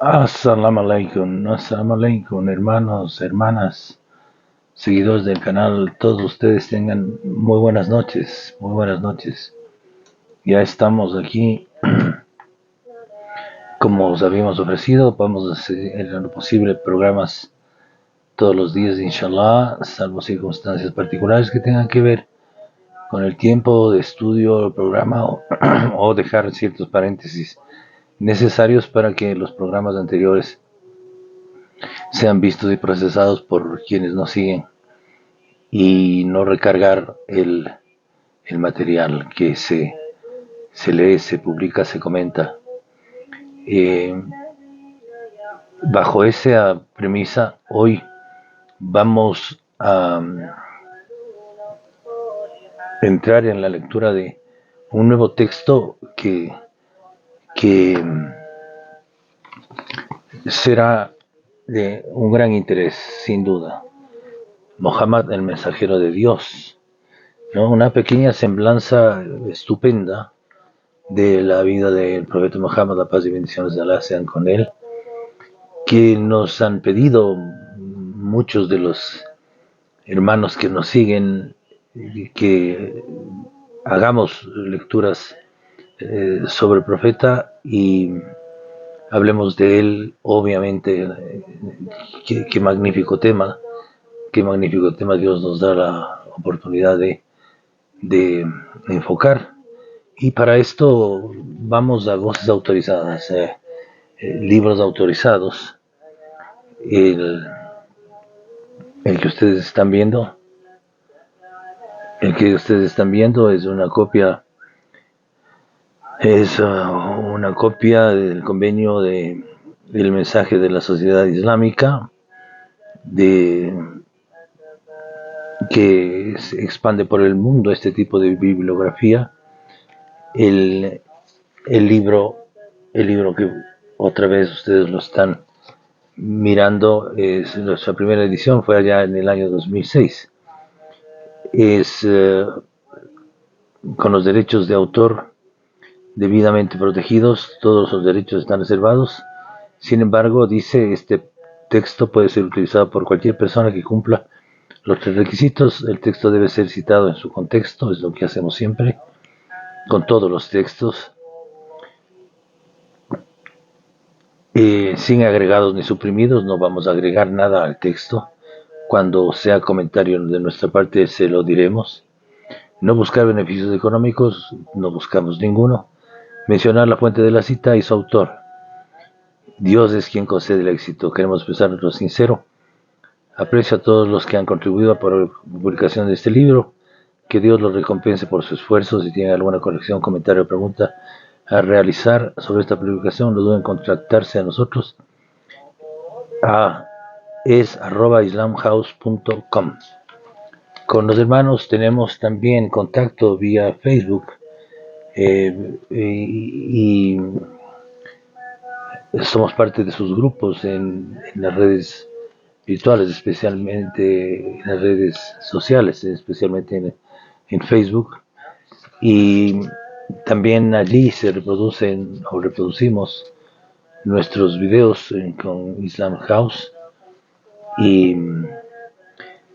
Assalamu alaikum, hermanos, hermanas, seguidores del canal, todos ustedes tengan muy buenas noches, muy buenas noches. Ya estamos aquí, como os habíamos ofrecido, vamos a hacer en lo posible programas todos los días, inshallah, salvo circunstancias particulares que tengan que ver con el tiempo de estudio del programa o dejar ciertos paréntesis necesarios para que los programas anteriores sean vistos y procesados por quienes nos siguen y no recargar el material que se lee, se publica, se comenta. Eh, Bajo esa premisa, hoy vamos a entrar en la lectura de un nuevo texto que será de un gran interés, sin duda. Mohammed, el mensajero de Dios, ¿no? Una pequeña semblanza estupenda de la vida del profeta Muhammad, la paz y bendiciones de Allah sean con él, que nos han pedido muchos de los hermanos que nos siguen que hagamos lecturas sobre el profeta y hablemos de él, obviamente. Qué magnífico tema, qué magnífico tema Dios nos da la oportunidad de enfocar. Y para esto vamos a voces autorizadas, libros autorizados. El, el que ustedes están viendo, es una copia, una copia del convenio del mensaje de la sociedad islámica, que se expande por el mundo este tipo de bibliografía. El, el libro, el libro que otra vez ustedes lo están mirando, nuestra primera edición fue allá en el año 2006. Es con los derechos de autor debidamente protegidos, todos los derechos están reservados. Sin embargo, dice, este texto puede ser utilizado por cualquier persona que cumpla los 3 requisitos. El texto debe ser citado en su contexto, es lo que hacemos siempre con todos los textos, sin agregados ni suprimidos. No vamos a agregar nada al texto. Cuando sea comentario de nuestra parte se lo diremos. No buscar beneficios económicos, no buscamos ninguno. Mencionar la fuente de la cita y su autor. Dios es quien concede el éxito. Queremos expresar nuestro sincero aprecio a todos los que han contribuido para la publicación de este libro. Que Dios los recompense por su esfuerzo. Si tienen alguna corrección, comentario o pregunta a realizar sobre esta publicación, no duden en contactarse a nosotros @islamhouse.com. Con los hermanos tenemos también contacto vía Facebook, y somos parte de sus grupos en las redes virtuales, especialmente en las redes sociales, especialmente en Facebook. Y también allí se reproducimos nuestros videos con Islam House. Y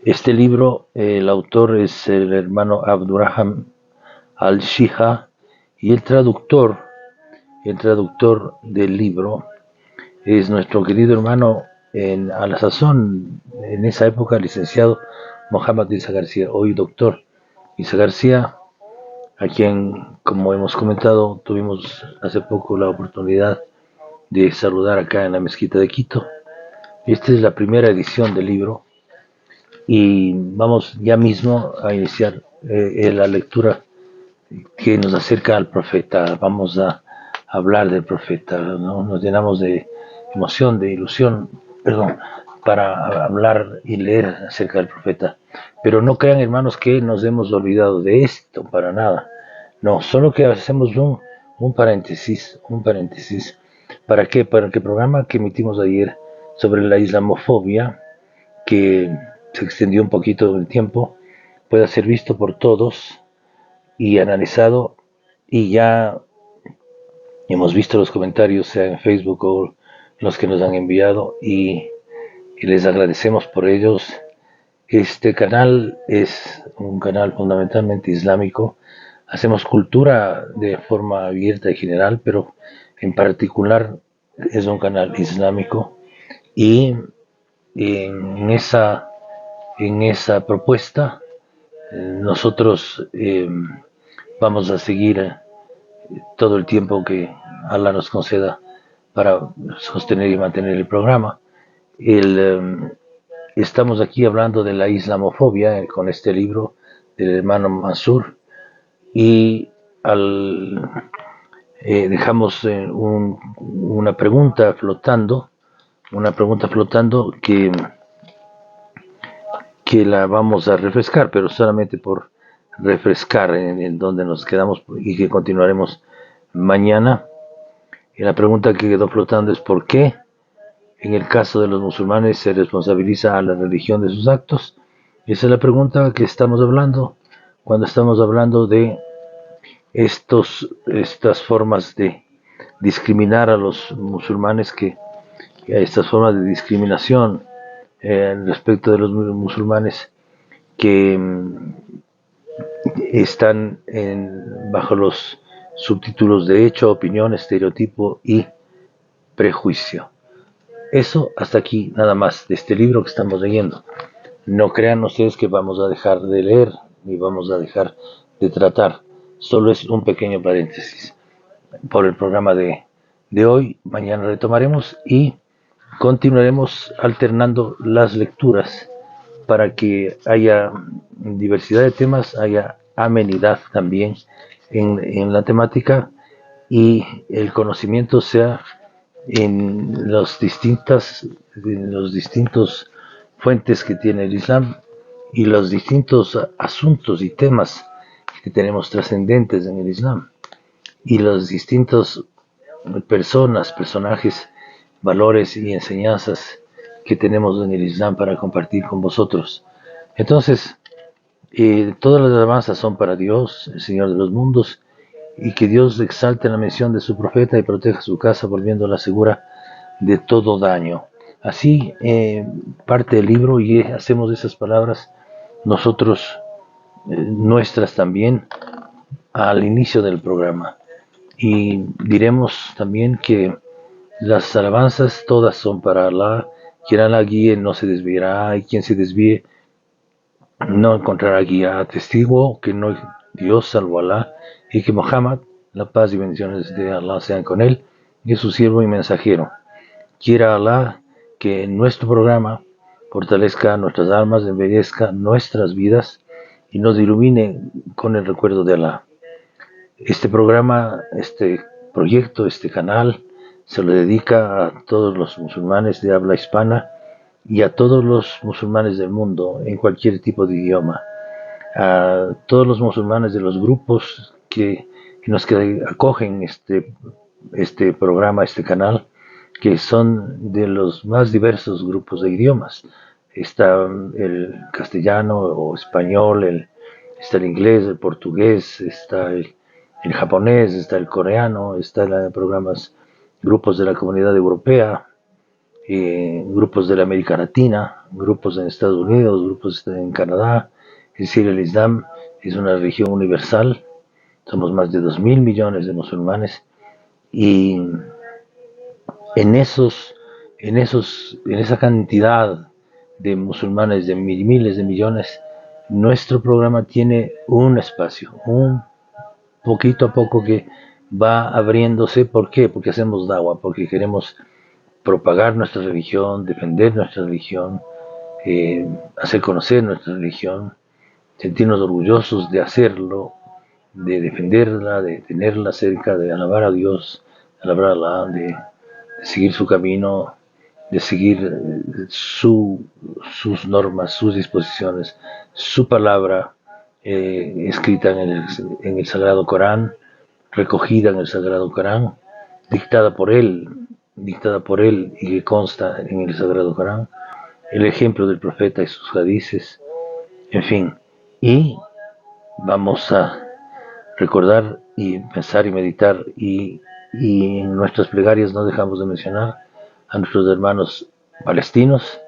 este libro, el autor es el hermano Abdurrahman al-Shiha, y el traductor del libro es nuestro querido hermano, a la sazón, en esa época, licenciado Mohamed Isa García, hoy doctor Isa García, a quien, como hemos comentado, tuvimos hace poco la oportunidad de saludar acá en la mezquita de Quito. Esta es la primera edición del libro y vamos ya mismo a iniciar la lectura que nos acerca al profeta. Vamos a hablar del profeta, ¿no? Nos llenamos de emoción, de ilusión, para hablar y leer acerca del profeta. Pero no crean, hermanos, que nos hemos olvidado de esto, para nada. No, solo que hacemos un paréntesis. ¿Para qué? Para que el programa que emitimos ayer sobre la islamofobia, que se extendió un poquito en el tiempo, pueda ser visto por todos y analizado, y ya hemos visto los comentarios, sea en Facebook o los que nos han enviado y les agradecemos por ellos. Este canal es un canal fundamentalmente islámico. Hacemos cultura de forma abierta y general, pero en particular es un canal islámico y en esa propuesta nosotros vamos a seguir todo el tiempo que Allah nos conceda para sostener y mantener el programa. Estamos aquí hablando de la islamofobia con este libro del hermano Mansur y dejamos una pregunta flotando que la vamos a refrescar, pero solamente por refrescar en donde nos quedamos y que continuaremos mañana. Y la pregunta que quedó flotando es ¿por qué en el caso de los musulmanes se responsabiliza a la religión de sus actos? Esa es la pregunta que estamos hablando cuando estamos hablando de estas formas de discriminar a los musulmanes, estas formas de discriminación respecto de los musulmanes que están bajo los subtítulos de hecho, opinión, estereotipo y prejuicio. Eso hasta aquí nada más de este libro que estamos leyendo. No crean ustedes que vamos a dejar de leer ni vamos a dejar de tratar. Solo es un pequeño paréntesis por el programa de hoy. Mañana retomaremos y continuaremos alternando las lecturas para que haya diversidad de temas, haya amenidad también en la temática y el conocimiento sea en los distintos fuentes que tiene el Islam y los distintos asuntos y temas que tenemos trascendentes en el Islam y los distintos personajes, valores y enseñanzas que tenemos en el Islam para compartir con vosotros. Entonces, todas las alabanzas son para Dios, el Señor de los mundos, y que Dios exalte la mención de su profeta y proteja su casa volviéndola segura de todo daño. Así parte del libro y hacemos esas palabras nosotros, nuestras también, al inicio del programa. Y diremos también que las alabanzas todas son para Allah. Quien Allah guíe no se desviará y quien se desvíe no encontrará guía. Testigo que no hay Dios salvo Allah y que Muhammad, la paz y bendiciones de Allah sean con él, y su siervo y mensajero. Quiera Allah que en nuestro programa fortalezca nuestras almas, embellezca nuestras vidas y nos ilumine con el recuerdo de Allah. Este programa, este proyecto, este canal, se lo dedica a todos los musulmanes de habla hispana y a todos los musulmanes del mundo en cualquier tipo de idioma, a todos los musulmanes de los grupos que acogen este programa, este canal, que son de los más diversos grupos de idiomas. Está el castellano o español, está el inglés, el portugués, está el japonés, está el coreano, está grupos de la comunidad europea, grupos de la América Latina, grupos en Estados Unidos, grupos en Canadá. Es decir, el Islam es una religión universal. Somos más de 2.000 millones de musulmanes y en esa cantidad de musulmanes, de miles de millones, nuestro programa tiene un espacio, un poquito a poco que va abriéndose. ¿Por qué? Porque hacemos da'wah, porque queremos propagar nuestra religión, defender nuestra religión, hacer conocer nuestra religión, sentirnos orgullosos de hacerlo, de defenderla, de tenerla cerca, de alabar a Dios, de alabar a Allah, de seguir su camino, de seguir sus normas, sus disposiciones, su palabra escrita en el Sagrado Corán, recogida en el Sagrado Corán, dictada por él y que consta en el Sagrado Corán, el ejemplo del profeta y sus hadices, en fin. Y vamos a recordar y pensar y meditar y en nuestras plegarias no dejamos de mencionar a nuestros hermanos palestinos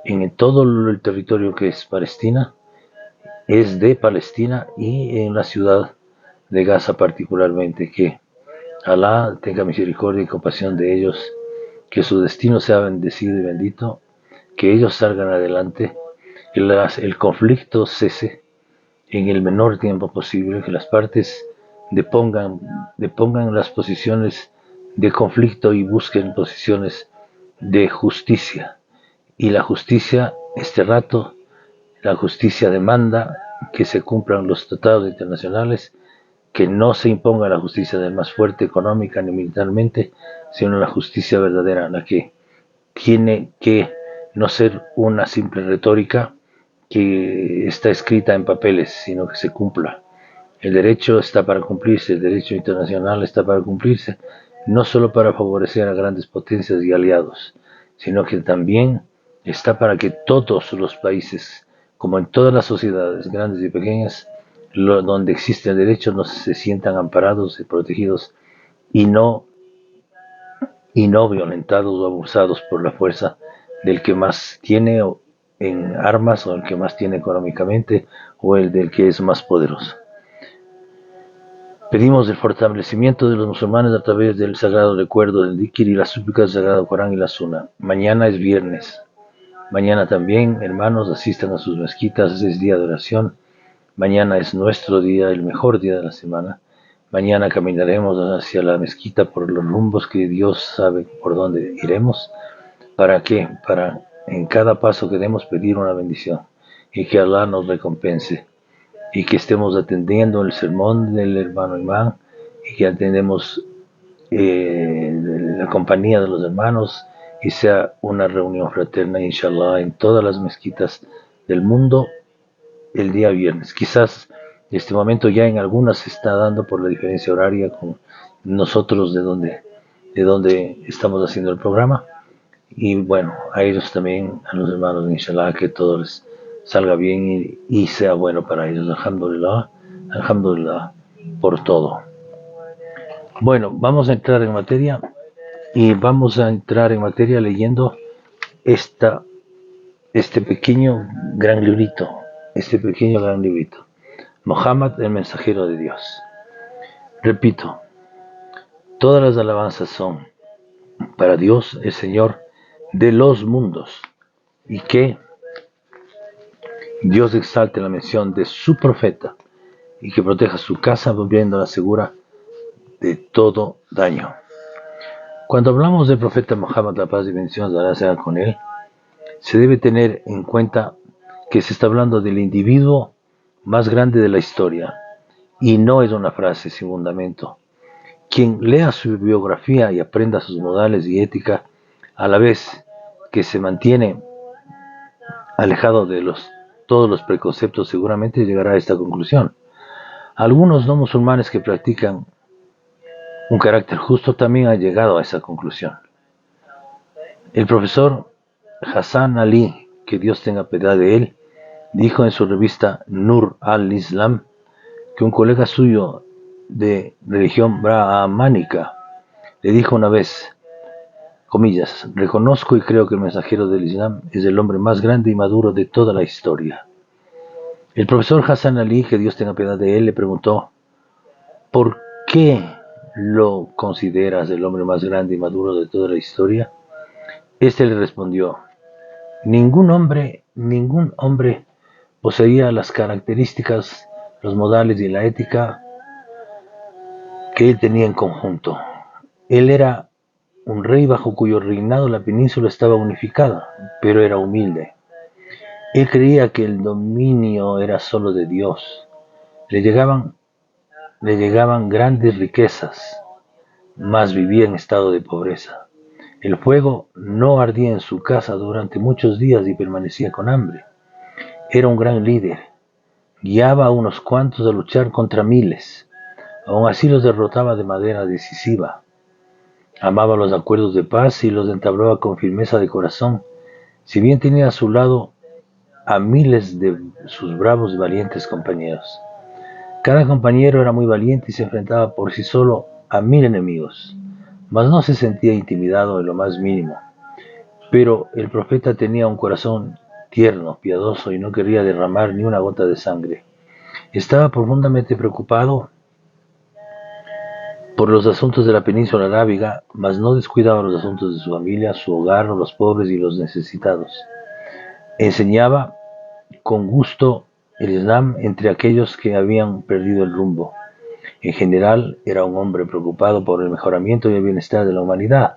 en todo el territorio que es Palestina, es de Palestina, y en la ciudad de Gaza particularmente, que Alá tenga misericordia y compasión de ellos, que su destino sea bendecido y bendito, que ellos salgan adelante, que el conflicto cese en el menor tiempo posible, que las partes depongan las posiciones de conflicto y busquen posiciones de justicia. Y la justicia, la justicia demanda que se cumplan los tratados internacionales, que no se imponga la justicia del más fuerte económica ni militarmente, sino la justicia verdadera, la que tiene que no ser una simple retórica que está escrita en papeles, sino que se cumpla. El derecho está para cumplirse, el derecho internacional está para cumplirse, no solo para favorecer a grandes potencias y aliados, sino que también está para que todos los países, como en todas las sociedades, grandes y pequeñas, donde existe el derecho, no se sientan amparados y protegidos y no violentados o abusados por la fuerza del que más tiene en armas, o el que más tiene económicamente, o el del que es más poderoso. Pedimos el fortalecimiento de los musulmanes a través del sagrado recuerdo del dhikr y las súplicas del sagrado Corán y la Sunna. Mañana es viernes. Mañana también, hermanos, asistan a sus mezquitas, es día de oración. Mañana es nuestro día, el mejor día de la semana. Mañana caminaremos hacia la mezquita por los rumbos que Dios sabe por dónde iremos. ¿Para qué? Para en cada paso que demos pedir una bendición y que Allah nos recompense, y que estemos atendiendo el sermón del hermano imán, y que atendemos la compañía de los hermanos, y sea una reunión fraterna, inshallah, en todas las mezquitas del mundo el día viernes. Quizás en este momento ya en algunas se está dando por la diferencia horaria con nosotros de donde estamos haciendo el programa. Y bueno, a ellos también, a los hermanos, inshallah, que todo les salga bien y sea bueno para ellos. Alhamdulillah, alhamdulillah por todo. Bueno, vamos a entrar en materia, y vamos a entrar en materia leyendo este pequeño gran librito, Muhammad, el mensajero de Dios. Repito, todas las alabanzas son para Dios, el Señor de los mundos, y que Dios exalte la mención de su profeta y que proteja su casa, volviéndola segura de todo daño. Cuando hablamos del profeta Muhammad, la paz y bendiciones de Allah sea con él, se debe tener en cuenta que se está hablando del individuo más grande de la historia, y no es una frase sin fundamento. Quien lea su biografía y aprenda sus modales y ética, a la vez que se mantiene alejado de todos los preconceptos, seguramente llegará a esta conclusión. Algunos no musulmanes que practican un carácter justo también han llegado a esa conclusión. El profesor Hassan Ali, que Dios tenga piedad de él, dijo en su revista Nur al-Islam que un colega suyo de religión brahmánica le dijo una vez, comillas, reconozco y creo que el mensajero del Islam es el hombre más grande y maduro de toda la historia. El profesor Hassan Ali, que Dios tenga piedad de él, le preguntó, ¿por qué lo consideras el hombre más grande y maduro de toda la historia? Este le respondió, ningún hombre poseía las características, los modales y la ética que él tenía en conjunto. Él era un rey bajo cuyo reinado la península estaba unificada, pero era humilde. Él creía que el dominio era solo de Dios. Le llegaban grandes riquezas, mas vivía en estado de pobreza. El fuego no ardía en su casa durante muchos días y permanecía con hambre. Era un gran líder. Guiaba a unos cuantos a luchar contra miles. Aún así los derrotaba de manera decisiva. Amaba los acuerdos de paz y los entablaba con firmeza de corazón, si bien tenía a su lado a miles de sus bravos y valientes compañeros. Cada compañero era muy valiente y se enfrentaba por sí solo a 1000 enemigos, mas no se sentía intimidado en lo más mínimo. Pero el profeta tenía un corazón tierno, piadoso, y no quería derramar ni una gota de sangre. Estaba profundamente preocupado por los asuntos de la península arábiga, mas no descuidaba los asuntos de su familia, su hogar, los pobres y los necesitados. Enseñaba con gusto el Islam entre aquellos que habían perdido el rumbo. En general, era un hombre preocupado por el mejoramiento y el bienestar de la humanidad.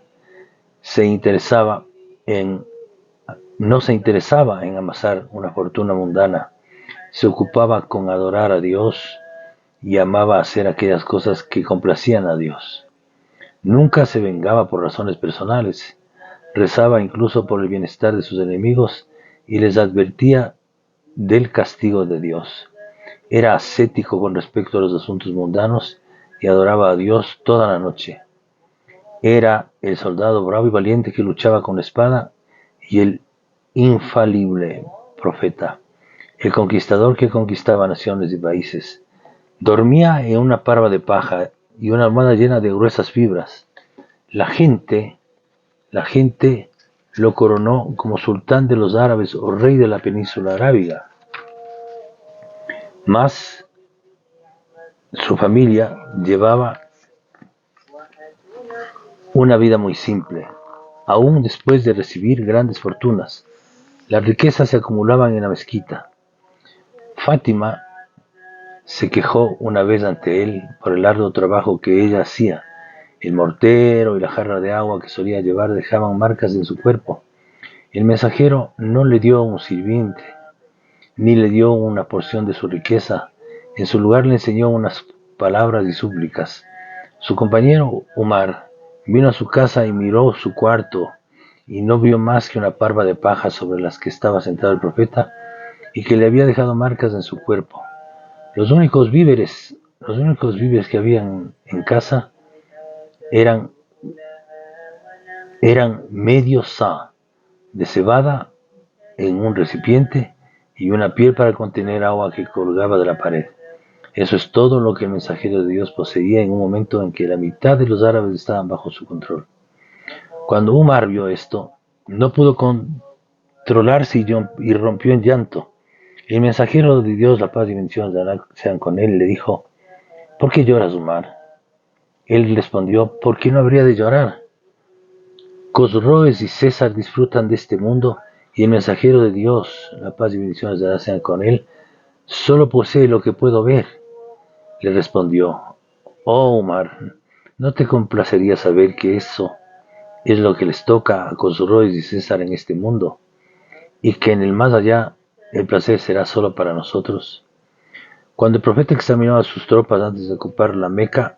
No se interesaba en amasar una fortuna mundana. Se ocupaba con adorar a Dios y amaba hacer aquellas cosas que complacían a Dios. Nunca se vengaba por razones personales. Rezaba incluso por el bienestar de sus enemigos y les advertía del castigo de Dios. Era ascético con respecto a los asuntos mundanos y adoraba a Dios toda la noche. Era el soldado bravo y valiente que luchaba con la espada y el infalible profeta, el conquistador que conquistaba naciones y países. Dormía en una parva de paja y una almohada llena de gruesas fibras. La gente lo coronó como sultán de los árabes o rey de la península arábiga. Mas su familia llevaba una vida muy simple, aún después de recibir grandes fortunas. Las riquezas se acumulaban en la mezquita. Fátima se quejó una vez ante él por el arduo trabajo que ella hacía. El mortero y la jarra de agua que solía llevar dejaban marcas en su cuerpo. El mensajero no le dio un sirviente, ni le dio una porción de su riqueza. En su lugar le enseñó unas palabras y súplicas. Su compañero Umar vino a su casa y miró su cuarto, y no vio más que una parva de paja sobre las que estaba sentado el profeta, y que le había dejado marcas en su cuerpo. Los únicos víveres que habían en casa eran medio sa de cebada en un recipiente y una piel para contener agua que colgaba de la pared. Eso es todo lo que el mensajero de Dios poseía en un momento en que la mitad de los árabes estaban bajo su control. Cuando Umar vio esto, no pudo controlarse y rompió en llanto. El mensajero de Dios, la paz y bendiciones de Allah sean con él, le dijo: ¿por qué lloras, Umar? Él respondió: ¿por qué no habría de llorar? Cosroes y César disfrutan de este mundo, y el mensajero de Dios, la paz y bendiciones de Allah sean con él, solo posee lo que puedo ver. Le respondió: oh Umar, ¿no te complacería saber que eso es lo que les toca a Cosroes y César en este mundo, y que en el más allá el placer será solo para nosotros? Cuando el profeta examinó a sus tropas antes de ocupar la Meca,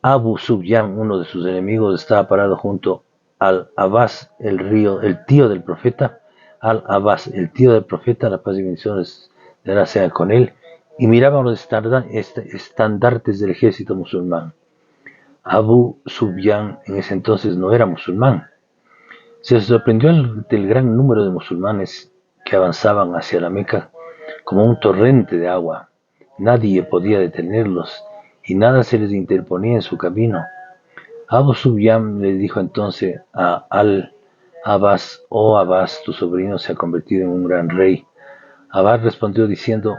Abu Sufyan, uno de sus enemigos, estaba parado junto al-Abbas, el tío del profeta, la paz y bendiciones de Allah sea con él, y miraba los estandartes del ejército musulmán. Abu Sufyan en ese entonces no era musulmán. Se sorprendió del gran número de musulmanes que avanzaban hacia la Meca como un torrente de agua. Nadie podía detenerlos y nada se les interponía en su camino. Abu Sufyan le dijo entonces a Al-Abbas: oh Abbas, tu sobrino se ha convertido en un gran rey. Abbas respondió diciendo: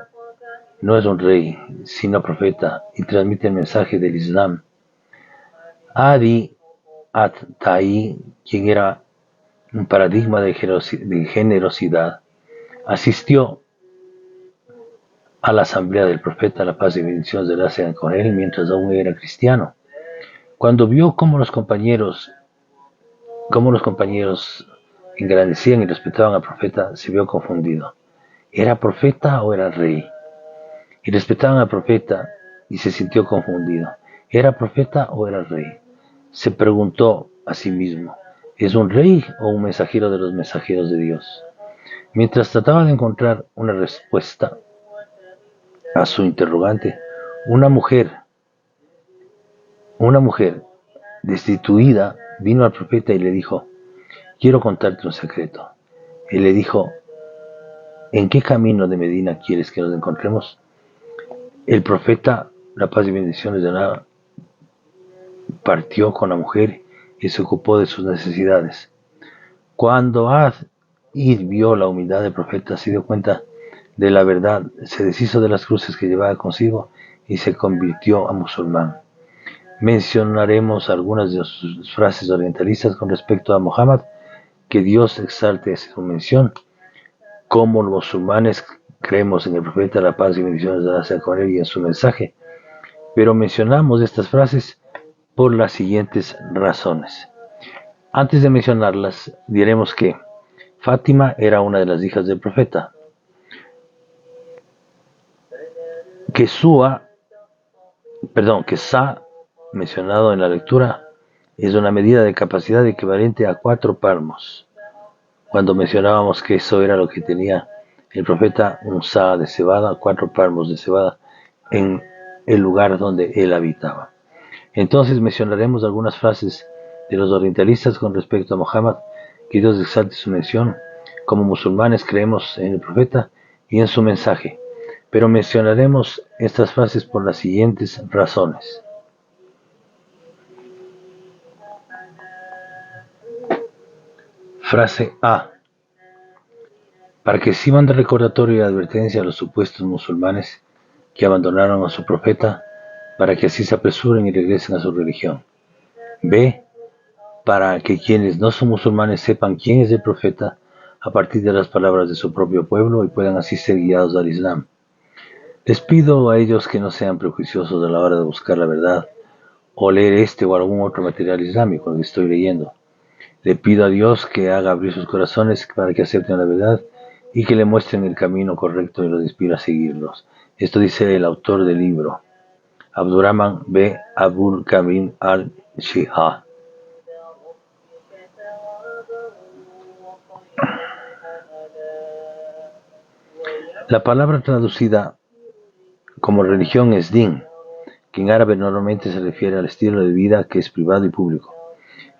no es un rey, sino profeta, y transmite el mensaje del Islam. Adi at-Tai, quien era un paradigma de generosidad, asistió a la asamblea del profeta, la paz y bendiciones de Allah sean con él, mientras aún era cristiano. Cuando vio cómo los compañeros engrandecían y respetaban al profeta, se vio confundido. ¿Era profeta o era rey? Y respetaban al profeta y se sintió confundido. ¿Era profeta o era rey? Se preguntó a sí mismo: ¿es un rey o un mensajero de los mensajeros de Dios? Mientras trataba de encontrar una respuesta a su interrogante, una mujer destituida vino al profeta y le dijo: quiero contarte un secreto. Él le dijo: ¿en qué camino de Medina quieres que nos encontremos? El profeta, la paz y bendiciones de Allah partió con la mujer y se ocupó de sus necesidades. Cuando Ad-Ir vio la humildad del profeta, se dio cuenta de la verdad, se deshizo de las cruces que llevaba consigo y se convirtió a musulmán. Mencionaremos algunas de sus frases orientalistas con respecto a Muhammad, que Dios exalte su mención. Como los musulmanes creemos en el profeta, la paz y bendiciones de Allah sea con él y en su mensaje, pero mencionamos estas frases por las siguientes razones. Antes de mencionarlas, diremos que Fátima era una de las hijas del profeta, que Sa, mencionado en la lectura, es una medida de capacidad equivalente a 4 palmos. Cuando mencionábamos que eso era lo que tenía el profeta, un Sa de cebada, 4 palmos de cebada, en el lugar donde él habitaba. Entonces mencionaremos algunas frases de los orientalistas con respecto a Muhammad, que Dios exalte su mención. Como musulmanes creemos en el profeta y en su mensaje, pero mencionaremos estas frases por las siguientes razones. Frase A. Para que sirvan de recordatorio y advertencia a los supuestos musulmanes que abandonaron a su profeta, para que así se apresuren y regresen a su religión. B. Para que quienes no son musulmanes sepan quién es el profeta a partir de las palabras de su propio pueblo y puedan así ser guiados al Islam. Les pido a ellos que no sean prejuiciosos a la hora de buscar la verdad o leer este o algún otro material islámico que estoy leyendo. Le pido a Dios que haga abrir sus corazones para que acepten la verdad y que le muestren el camino correcto y los inspire a seguirlos. Esto dice el autor del libro, Abdurrahman B. Abul Kamil al-Shihah. La palabra traducida como religión es din, que en árabe normalmente se refiere al estilo de vida que es privado y público.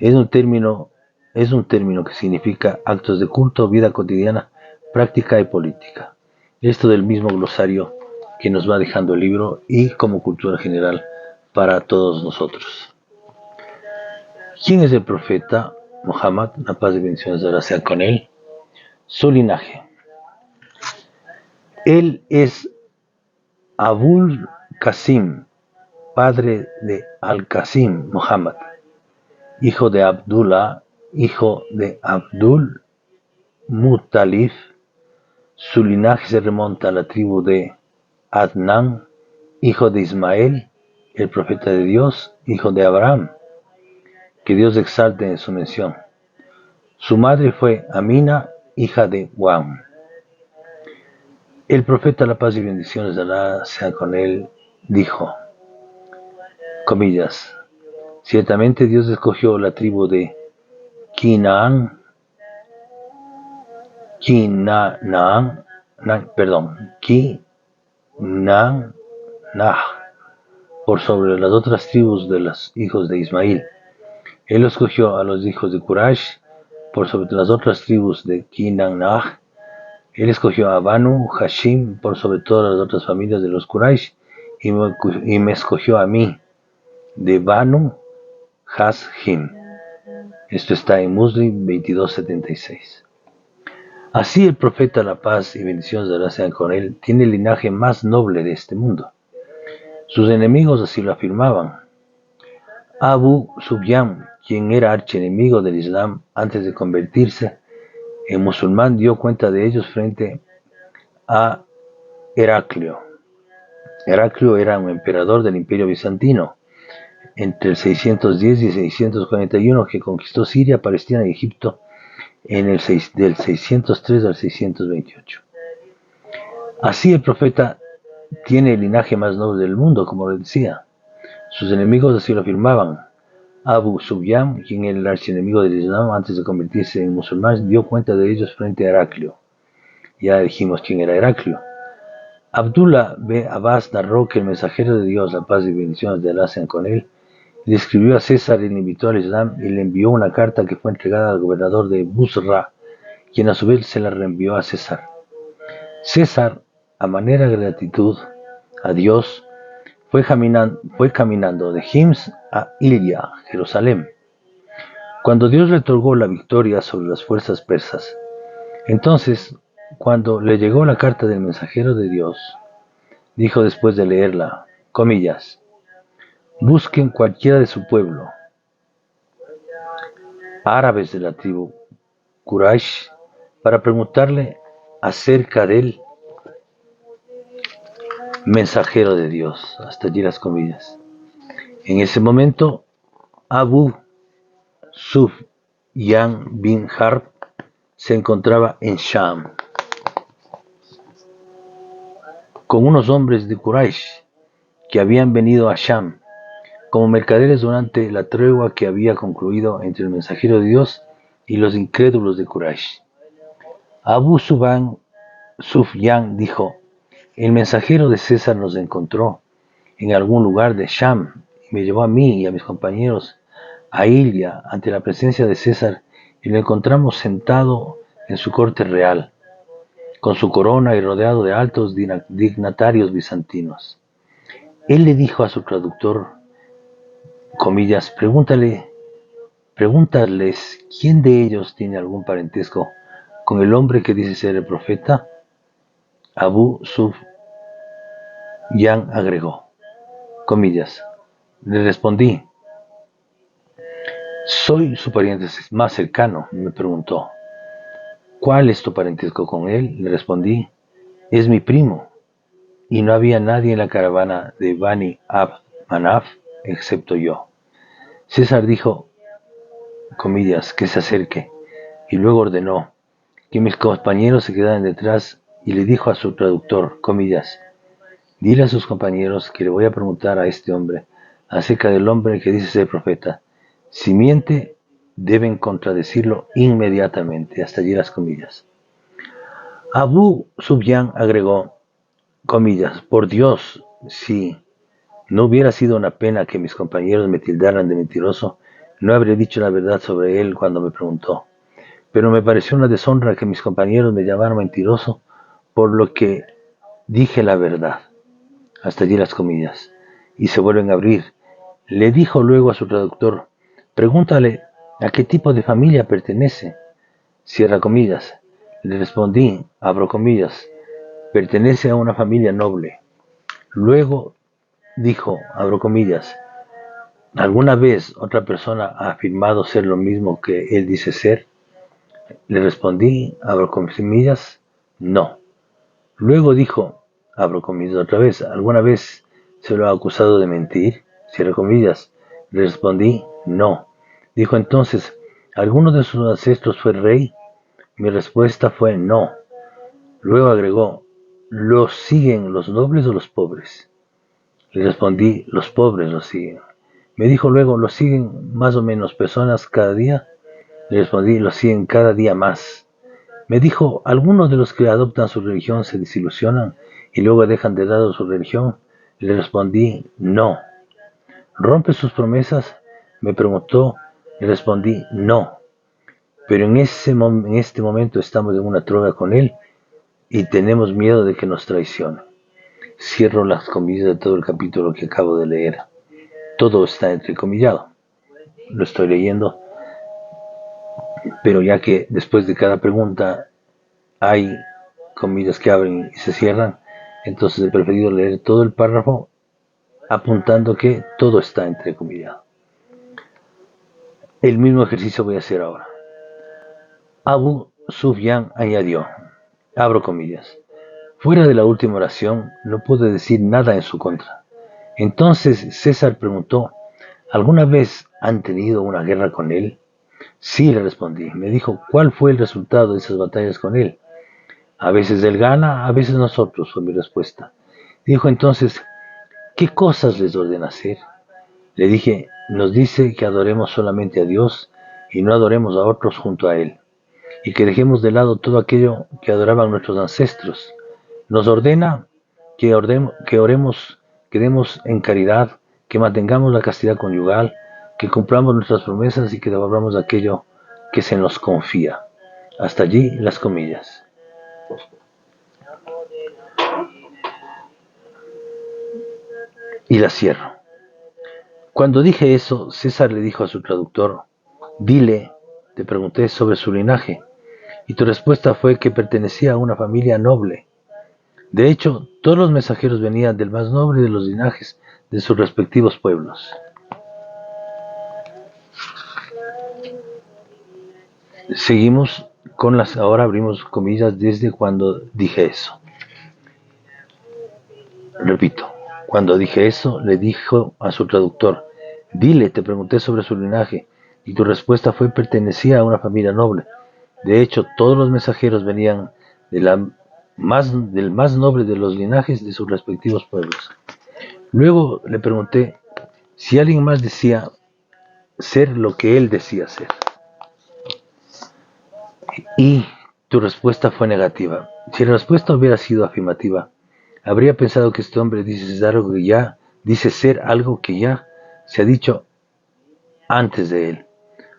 Es un término que significa actos de culto, vida cotidiana, práctica y política. Esto del mismo glosario que nos va dejando el libro y como cultura general para todos nosotros. ¿Quién es el profeta Muhammad? La paz y bendiciones de Allah sea con él. Su linaje. Él es Abul Qasim, padre de Al-Qasim Muhammad, hijo de Abdullah, hijo de Abdul Muttalib. Su linaje se remonta a la tribu de Adnán, hijo de Ismael, el profeta de Dios, hijo de Abraham, que Dios exalte en su mención. Su madre fue Amina, hija de Wam. El profeta, la paz y bendiciones de Allah sean con él, dijo, comillas, ciertamente Dios escogió la tribu de Kinaan, por sobre las otras tribus de los hijos de Ismael. Él escogió a los hijos de Quraysh por sobre las otras tribus de Kinaan. Él escogió a Banu Hashim por sobre todas las otras familias de los Quraysh y me escogió a mí de Banu Hashim. Esto está en Muslim 22:76. Así el profeta, la paz y bendiciones de Allah sean con él, tiene el linaje más noble de este mundo. Sus enemigos así lo afirmaban. Abu Sufyan, quien era archienemigo del Islam antes de convertirse en musulmán, dio cuenta de ellos frente a Heraclio. Heraclio era un emperador del Imperio Bizantino entre el 610 y 641 que conquistó Siria, Palestina y Egipto del 603 al 628. Así el profeta tiene el linaje más noble del mundo, como les decía. Sus enemigos así lo afirmaban. Abu Sufyan, quien era el archienemigo del Islam antes de convertirse en musulmán, dio cuenta de ellos frente a Heraclio. Ya dijimos quién era Heraclio. Abdullah B. Abbas narró que el mensajero de Dios, la paz y bendiciones de Allah sean con él, le escribió a César y le invitó al Islam y le envió una carta que fue entregada al gobernador de Busra, quien a su vez se la reenvió a César. César, a manera de gratitud a Dios, fue caminando de Hims a Ilia, Jerusalén. Cuando Dios le otorgó la victoria sobre las fuerzas persas, entonces, cuando le llegó la carta del mensajero de Dios, dijo después de leerla, comillas, busquen cualquiera de su pueblo, árabes de la tribu Quraysh, para preguntarle acerca del mensajero de Dios. Hasta allí las comillas. En ese momento, Abu Sufyan bin Harb se encontraba en Sham con unos hombres de Quraysh que habían venido a Sham como mercaderes durante la tregua que había concluido entre el mensajero de Dios y los incrédulos de Quraysh. Abu Sufyan dijo, el mensajero de César nos encontró en algún lugar de Sham y me llevó a mí y a mis compañeros a Ilia ante la presencia de César y lo encontramos sentado en su corte real, con su corona y rodeado de altos dignatarios bizantinos. Él le dijo a su traductor, comillas, pregúntales quién de ellos tiene algún parentesco con el hombre que dice ser el profeta. Abu Sufyan agregó, comillas, le respondí, soy su pariente más cercano, me preguntó. ¿Cuál es tu parentesco con él? Le respondí, es mi primo. Y no había nadie en la caravana de Bani Abd Manaf excepto yo. César dijo, comillas, que se acerque, y luego ordenó que mis compañeros se quedaran detrás y le dijo a su traductor, comillas, dile a sus compañeros que le voy a preguntar a este hombre acerca del hombre que dice ser profeta. Si miente, deben contradecirlo inmediatamente. Hasta allí las comillas. Abu Sufyan agregó, comillas, por Dios, si no hubiera sido una pena que mis compañeros me tildaran de mentiroso, no habría dicho la verdad sobre él cuando me preguntó. Pero me pareció una deshonra que mis compañeros me llamaran mentiroso, por lo que dije la verdad. Hasta allí las comillas. Y se vuelven a abrir. Le dijo luego a su traductor, pregúntale a qué tipo de familia pertenece. Cierra comillas. Le respondí, abro comillas, pertenece a una familia noble. Luego dijo, abro comillas, ¿alguna vez otra persona ha afirmado ser lo mismo que él dice ser? Le respondí, abro comillas, no. Luego dijo, abro comillas otra vez, ¿alguna vez se lo ha acusado de mentir? Cierro comillas. Le respondí, no. Dijo entonces, ¿alguno de sus ancestros fue rey? Mi respuesta fue no. Luego agregó, ¿los siguen los nobles o los pobres? Le respondí, los pobres los siguen. Me dijo luego, ¿los siguen más o menos personas cada día? Le respondí, los siguen cada día más. Me dijo, ¿algunos de los que adoptan su religión se desilusionan y luego dejan de lado su religión? Le respondí, no. ¿Rompe sus promesas? Me preguntó. Le respondí, no. Pero en este momento estamos en una tregua con él y tenemos miedo de que nos traicione. Cierro las comillas de todo el capítulo que acabo de leer. Todo está entrecomillado. Lo estoy leyendo, pero ya que después de cada pregunta hay comillas que abren y se cierran, entonces he preferido leer todo el párrafo apuntando que todo está entrecomillado. El mismo ejercicio voy a hacer ahora. Abu Sufyan añadió, abro comillas, fuera de la última oración no pude decir nada en su contra. Entonces César preguntó, ¿alguna vez han tenido una guerra con él? Sí, le respondí. Me dijo, ¿cuál fue el resultado de esas batallas con él? A veces él gana, a veces nosotros, fue mi respuesta. Dijo entonces, ¿qué cosas les ordena hacer? Le dije, nos dice que adoremos solamente a Dios y no adoremos a otros junto a Él, y que dejemos de lado todo aquello que adoraban nuestros ancestros. Nos ordena que oremos, que demos en caridad, que mantengamos la castidad conyugal, que cumplamos nuestras promesas y que devolvamos aquello que se nos confía. Hasta allí las comillas. Y las cierro. Cuando dije eso, César le dijo a su traductor: dile, te pregunté sobre su linaje, y tu respuesta fue que pertenecía a una familia noble. De hecho, todos los mensajeros venían del más noble de los linajes de sus respectivos pueblos. Seguimos con las, ahora abrimos comillas desde cuando dije eso. Repito, cuando dije eso, le dijo a su traductor: dile, te pregunté sobre su linaje, y tu respuesta fue pertenecía a una familia noble. De hecho, todos los mensajeros venían del más noble de los linajes de sus respectivos pueblos. Luego le pregunté si alguien más decía ser lo que él decía ser. Y tu respuesta fue negativa. Si la respuesta hubiera sido afirmativa, habría pensado que este hombre dice ser algo que ya se ha dicho antes de él.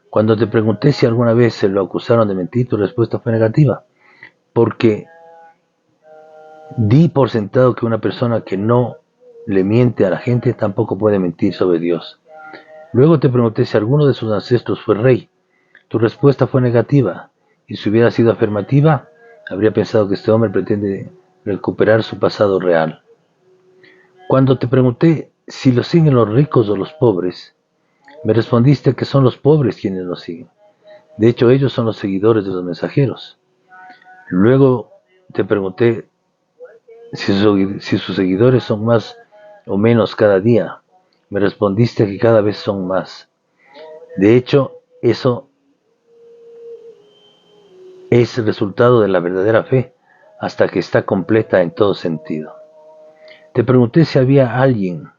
Cuando te pregunté si alguna vez se lo acusaron de mentir, tu respuesta fue negativa, porque di por sentado que una persona que no le miente a la gente tampoco puede mentir sobre Dios. Luego te pregunté si alguno de sus ancestros fue rey. Tu respuesta fue negativa, y si hubiera sido afirmativa, habría pensado que este hombre pretende recuperar su pasado real. Cuando te pregunté si lo siguen los ricos o los pobres, me respondiste que son los pobres quienes lo siguen. De hecho, ellos son los seguidores de los mensajeros. Luego te pregunté si sus seguidores son más o menos cada día. Me respondiste que cada vez son más. De hecho, eso es el resultado de la verdadera fe, hasta que está completa en todo sentido. Te pregunté si había alguien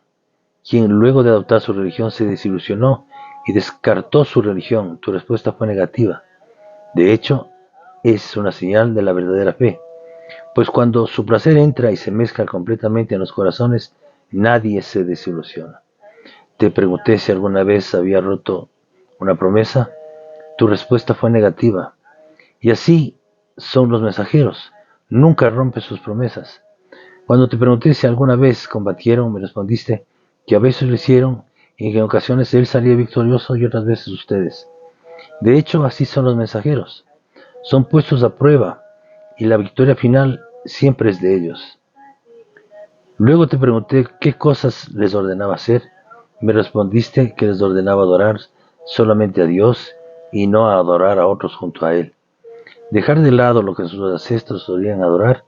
quien luego de adoptar su religión se desilusionó y descartó su religión. Tu respuesta fue negativa. De hecho, es una señal de la verdadera fe, pues cuando su placer entra y se mezcla completamente en los corazones, nadie se desilusiona. Te pregunté si alguna vez había roto una promesa. Tu respuesta fue negativa. Y así son los mensajeros. Nunca rompen sus promesas. Cuando te pregunté si alguna vez combatieron, me respondiste que a veces lo hicieron y que en ocasiones él salía victorioso y otras veces ustedes. De hecho, así son los mensajeros. Son puestos a prueba y la victoria final siempre es de ellos. Luego te pregunté qué cosas les ordenaba hacer. Me respondiste que les ordenaba adorar solamente a Dios y no a adorar a otros junto a Él. Dejar de lado lo que sus ancestros solían adorar,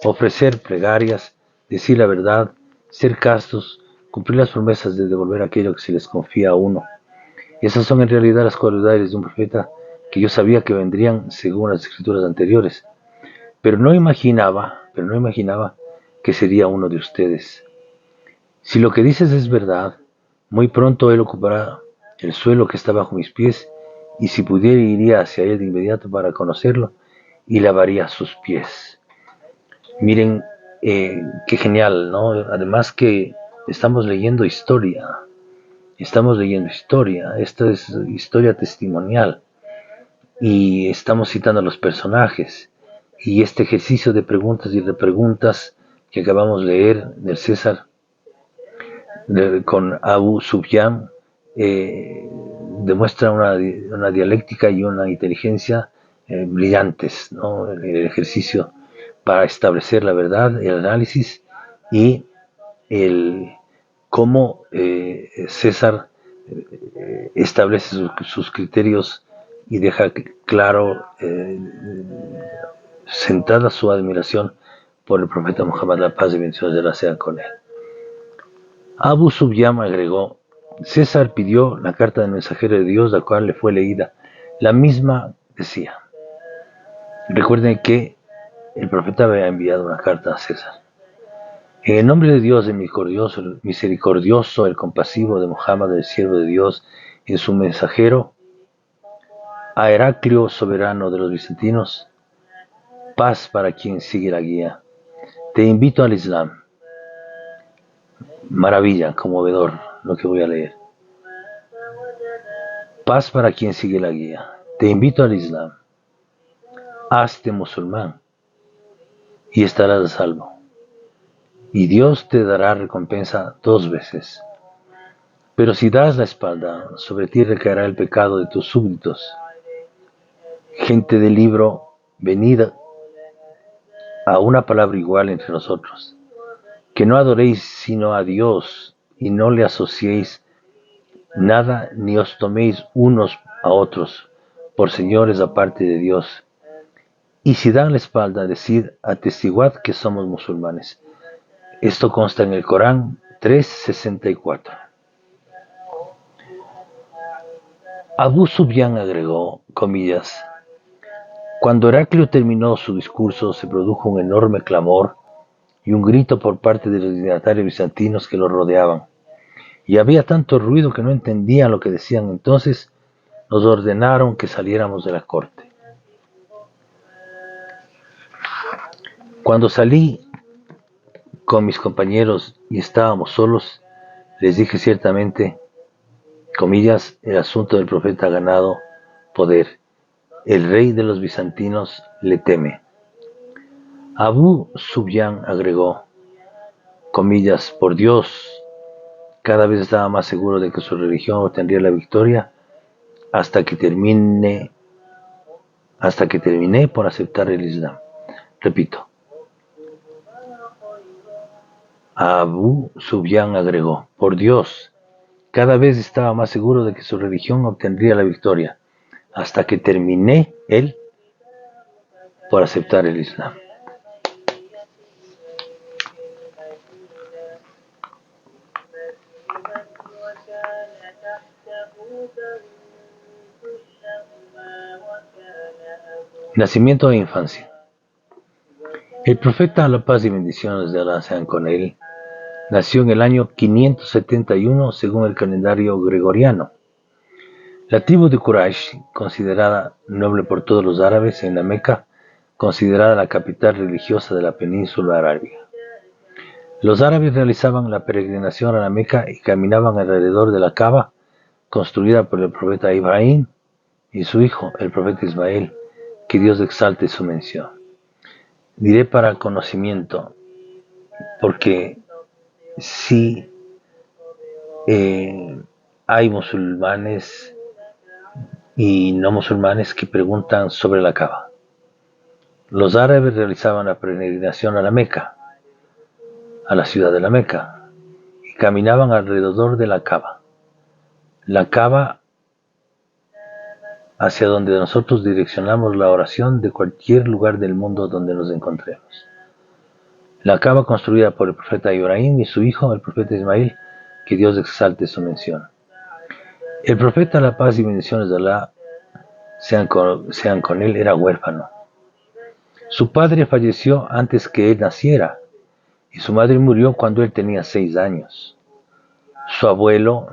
ofrecer plegarias, decir la verdad, ser castos, cumplir las promesas de devolver aquello que se les confía a uno. Esas son en realidad las cualidades de un profeta que yo sabía que vendrían según las escrituras anteriores, pero no imaginaba que sería uno de ustedes. Si lo que dices es verdad, muy pronto él ocupará el suelo que está bajo mis pies, y si pudiera iría hacia él de inmediato para conocerlo y lavaría sus pies. Miren, qué genial, ¿no? Además que estamos leyendo historia, esta es historia testimonial, y estamos citando a los personajes, y este ejercicio de preguntas y repreguntas que acabamos de leer del César con Abu Sufyan, demuestra una dialéctica y una inteligencia brillantes, ¿no? El ejercicio para establecer la verdad, el análisis y el cómo César establece sus criterios y deja claro, centrada su admiración por el profeta Muhammad, la paz y bendiciones de la sean con él. Abu Sufyan agregó: César pidió la carta del mensajero de Dios, la cual le fue leída. La misma decía. Recuerden que el profeta había enviado una carta a César. En el nombre de Dios, el misericordioso, el compasivo, de Muhammad, el siervo de Dios, en su mensajero, a Heraclio, soberano de los bizantinos, paz para quien sigue la guía. Te invito al Islam. Maravilla, conmovedor lo que voy a leer. Paz para quien sigue la guía. Te invito al Islam. Hazte musulmán y estarás a salvo. Y Dios te dará recompensa 2 veces. Pero si das la espalda, sobre ti recaerá el pecado de tus súbditos. Gente del libro, venid a una palabra igual entre nosotros. Que no adoréis sino a Dios, y no le asociéis nada, ni os toméis unos a otros por señores aparte de Dios. Y si dan la espalda, decid, atestiguad que somos musulmanes. Esto consta en el Corán 3:64. Abu Sufyan agregó, comillas, cuando Heraclio terminó su discurso se produjo un enorme clamor y un grito por parte de los dignatarios bizantinos que lo rodeaban. Y había tanto ruido que no entendían lo que decían. Entonces nos ordenaron que saliéramos de la corte. Cuando salí con mis compañeros y estábamos solos, les dije ciertamente, comillas, el asunto del profeta ha ganado poder. El rey de los bizantinos le teme. Abu Sufyan agregó, comillas, por Dios, cada vez estaba más seguro de que su religión obtendría la victoria hasta que terminé por aceptar el Islam. Repito, Abu Sufyan agregó, por Dios, cada vez estaba más seguro de que su religión obtendría la victoria hasta que terminé él por aceptar el Islam. Nacimiento e infancia. El profeta, la paz y bendiciones de Allah sean con él, nació en el año 571 según el calendario gregoriano. La tribu de Quraysh, considerada noble por todos los árabes en la Meca, considerada la capital religiosa de la península arábiga. Los árabes realizaban la peregrinación a la Meca y caminaban alrededor de la Kaaba, construida por el profeta Ibrahim y su hijo, el profeta Ismael, que Dios exalte su mención. Diré para conocimiento, porque sí hay musulmanes y no musulmanes que preguntan sobre la Kaaba. Los árabes realizaban la peregrinación a la Meca, a la ciudad de la Meca, y caminaban alrededor de la Kaaba. La Kaaba hacia donde nosotros direccionamos la oración de cualquier lugar del mundo donde nos encontremos. La Kaaba construida por el profeta Ibrahim y su hijo, el profeta Ismael, que Dios exalte su mención. El profeta, la paz y bendiciones de Allah sean con él, era huérfano. Su padre falleció antes que él naciera y su madre murió cuando él tenía 6 años. Su abuelo,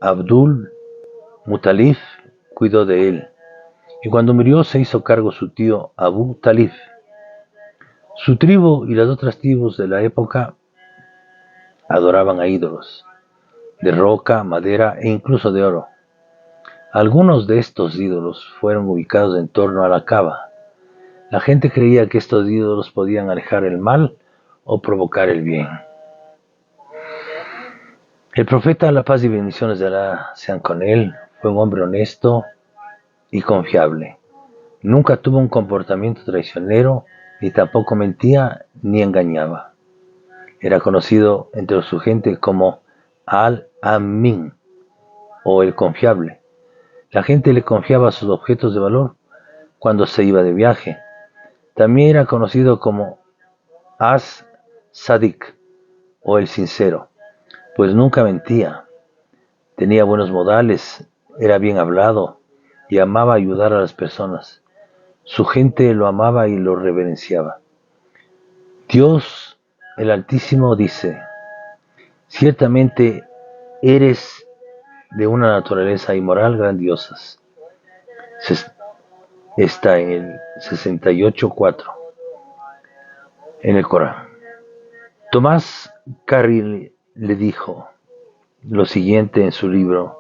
Abdul Muttalib, cuidó de él y cuando murió se hizo cargo su tío Abu Talib. Su tribu y las otras tribus de la época adoraban a ídolos de roca, madera e incluso de oro. Algunos de estos ídolos fueron ubicados en torno a la Kaaba. La gente creía que estos ídolos podían alejar el mal o provocar el bien. El profeta, la paz y bendiciones de Allah sean con él, fue un hombre honesto y confiable. Nunca tuvo un comportamiento traicionero, ni tampoco mentía ni engañaba. Era conocido entre su gente como Al-Amin o el confiable. La gente le confiaba sus objetos de valor cuando se iba de viaje. También era conocido como As-Sadiq o el sincero, pues nunca mentía. Tenía buenos modales, era bien hablado y amaba ayudar a las personas. Su gente lo amaba y lo reverenciaba. Dios, el Altísimo, dice, ciertamente eres de una naturaleza y moral grandiosas. Está en el 68:4 en el Corán. Tomás Carriel le dijo lo siguiente en su libro,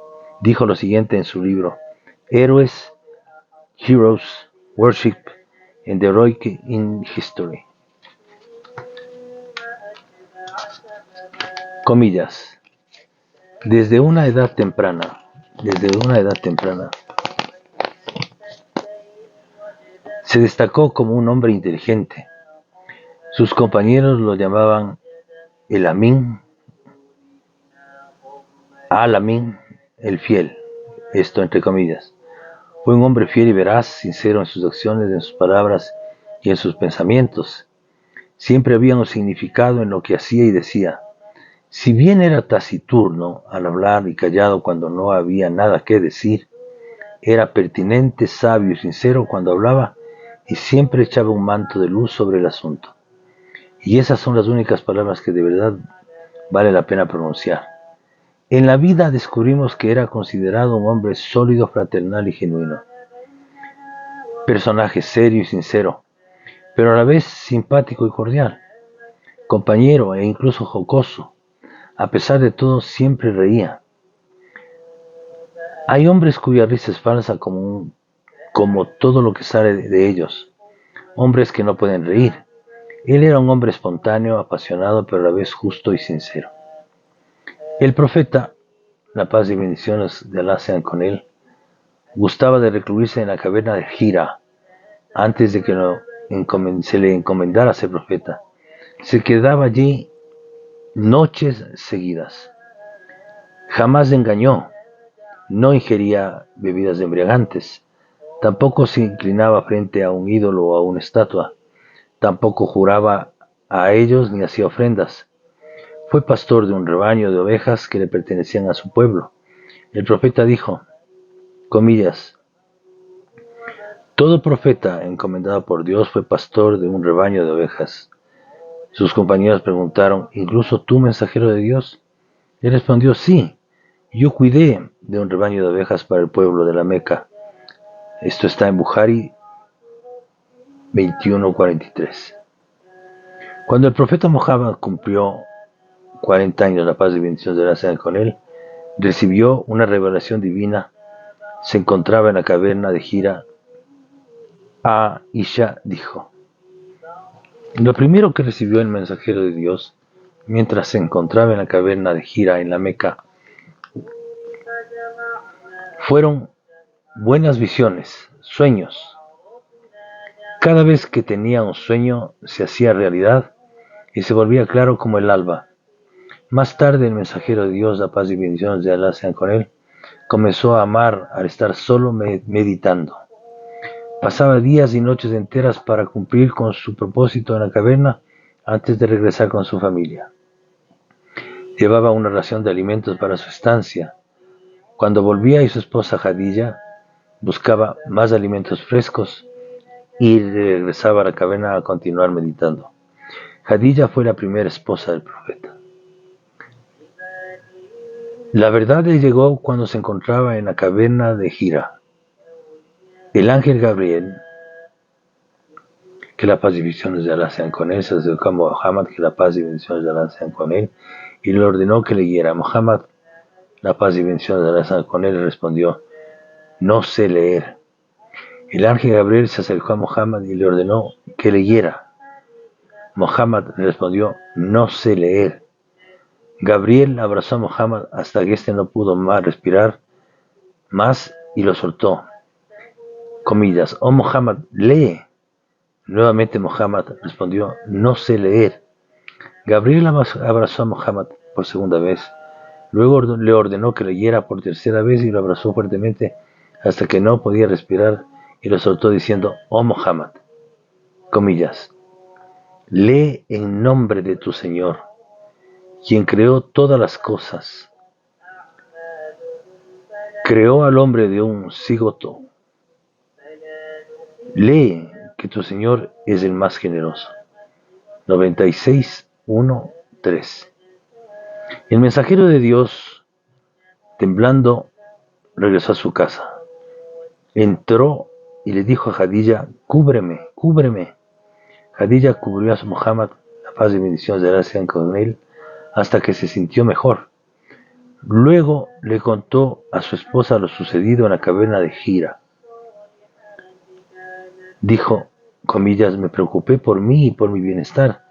Héroes, Heroes, Worship and the Heroic in History. Comillas. Desde una edad temprana, se destacó como un hombre inteligente. Sus compañeros lo llamaban el Amin, Al-Amin, el fiel, esto entre comillas. Fue un hombre fiel y veraz, sincero en sus acciones, en sus palabras y en sus pensamientos. Siempre había un significado en lo que hacía y decía. Si bien era taciturno al hablar y callado cuando no había nada que decir, era pertinente, sabio y sincero cuando hablaba y siempre echaba un manto de luz sobre el asunto. Y esas son las únicas palabras que de verdad vale la pena pronunciar. En la vida descubrimos que era considerado un hombre sólido, fraternal y genuino. Personaje serio y sincero, pero a la vez simpático y cordial. Compañero e incluso jocoso. A pesar de todo, siempre reía. Hay hombres cuya risa es falsa como todo lo que sale de ellos. Hombres que no pueden reír. Él era un hombre espontáneo, apasionado, pero a la vez justo y sincero. El profeta, la paz y bendiciones de Alá sean con él, gustaba de recluirse en la caverna de Hira antes de que se le encomendara ser profeta. Se quedaba allí noches seguidas. Jamás engañó, no ingería bebidas embriagantes, tampoco se inclinaba frente a un ídolo o a una estatua, tampoco juraba a ellos ni hacía ofrendas. Fue pastor de un rebaño de ovejas que le pertenecían a su pueblo. El profeta dijo, comillas, todo profeta encomendado por Dios fue pastor de un rebaño de ovejas. Sus compañeros preguntaron, ¿incluso tú, mensajero de Dios? Él respondió, sí, yo cuidé de un rebaño de ovejas para el pueblo de la Meca. Esto está en Bukhari 21:43. Cuando el profeta Muhammad cumplió 40 años, la paz y bendiciones de Dios sean con él, recibió una revelación divina. Se encontraba en la caverna de Hira. Aisha dijo, lo primero que recibió el mensajero de Dios mientras se encontraba en la caverna de Hira en la Meca fueron buenas visiones, sueños. Cada vez que tenía un sueño se hacía realidad y se volvía claro como el alba. Más tarde el mensajero de Dios, la paz y bendiciones de Alá sean con él, comenzó a amar al estar solo meditando. Pasaba días y noches enteras para cumplir con su propósito en la caverna antes de regresar con su familia. Llevaba una ración de alimentos para su estancia. Cuando volvía y su esposa Jadilla buscaba más alimentos frescos y regresaba a la caverna a continuar meditando. Jadilla fue la primera esposa del profeta. La verdad le llegó cuando se encontraba en la caverna de Hira. El ángel Gabriel, que la paz y bendiciones de Alá sean con él, se acercó a Muhammad, que la paz y bendiciones de Alá sean con él, y le ordenó que leyera. Muhammad, la paz y bendiciones de Alá sean con él, respondió, no sé leer. El ángel Gabriel se acercó a Muhammad y le ordenó que leyera. Muhammad respondió, no sé leer. Gabriel abrazó a Muhammad hasta que éste no pudo más respirar más y lo soltó. Comillas, oh Muhammad, lee. Nuevamente Muhammad respondió, no sé leer. Gabriel abrazó a Muhammad por segunda vez. Luego le ordenó que leyera por tercera vez y lo abrazó fuertemente hasta que no podía respirar y lo soltó diciendo, oh Muhammad, comillas, lee en nombre de tu Señor, quien creó todas las cosas. Creó al hombre de un cigoto. Lee que tu Señor es el más generoso. 96:1-3. El mensajero de Dios, temblando, regresó a su casa. Entró y le dijo a Jadilla, cúbreme, cúbreme. Jadilla cubrió a Muhammad, la paz y bendiciones de Alá sean con él, hasta que se sintió mejor. Luego le contó a su esposa lo sucedido en la caverna de Hira. Dijo, comillas, me preocupé por mí y por mi bienestar.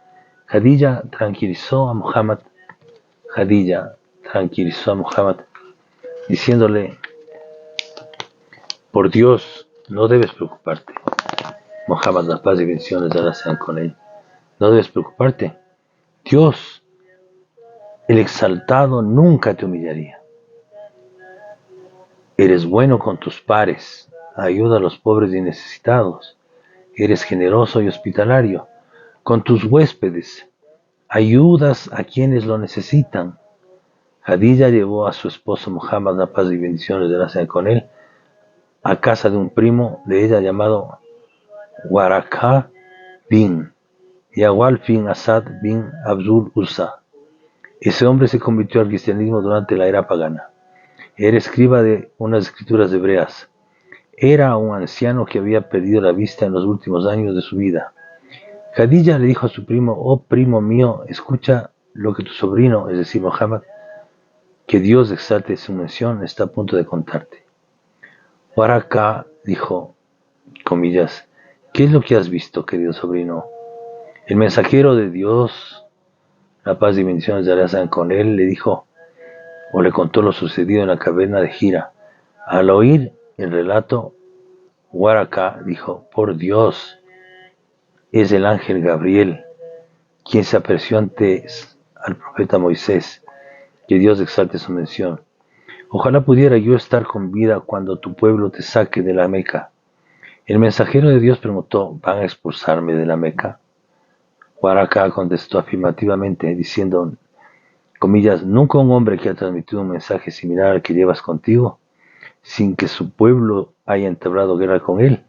Jadilla tranquilizó a Muhammad. Jadilla tranquilizó a Muhammad, diciéndole: por Dios, no debes preocuparte. Muhammad, la paz y bendiciones de Allah sean con él. No debes preocuparte. Dios, el exaltado, nunca te humillaría. Eres bueno con tus pares, ayuda a los pobres y necesitados. Eres generoso y hospitalario con tus huéspedes, ayudas a quienes lo necesitan. Khadija llevó a su esposo Muhammad, la paz y bendiciones de Allah sean con él, a casa de un primo de ella llamado Waraka bin Yawal bin Asad bin Abdul Uzza. Ese hombre se convirtió al cristianismo durante la era pagana. Era escriba de unas escrituras hebreas. Era un anciano que había perdido la vista en los últimos años de su vida. Khadija le dijo a su primo: oh primo mío, escucha lo que tu sobrino, es decir, Muhammad, que Dios exalte su mención, está a punto de contarte. Waraka dijo, comillas: ¿qué es lo que has visto, querido sobrino? El mensajero de Dios, la paz y bendiciones de Allah sean con él, le dijo, o le contó lo sucedido en la caverna de Hira. Al oír el relato, Waraka dijo: por Dios, es el ángel Gabriel quien se apareció antes al profeta Moisés, que Dios exalte su mención. Ojalá pudiera yo estar con vida cuando tu pueblo te saque de la Meca. El mensajero de Dios preguntó: ¿van a expulsarme de la Meca? Waraka contestó afirmativamente, diciendo, comillas: nunca un hombre que ha transmitido un mensaje similar al que llevas contigo, sin que su pueblo haya entablado guerra con él.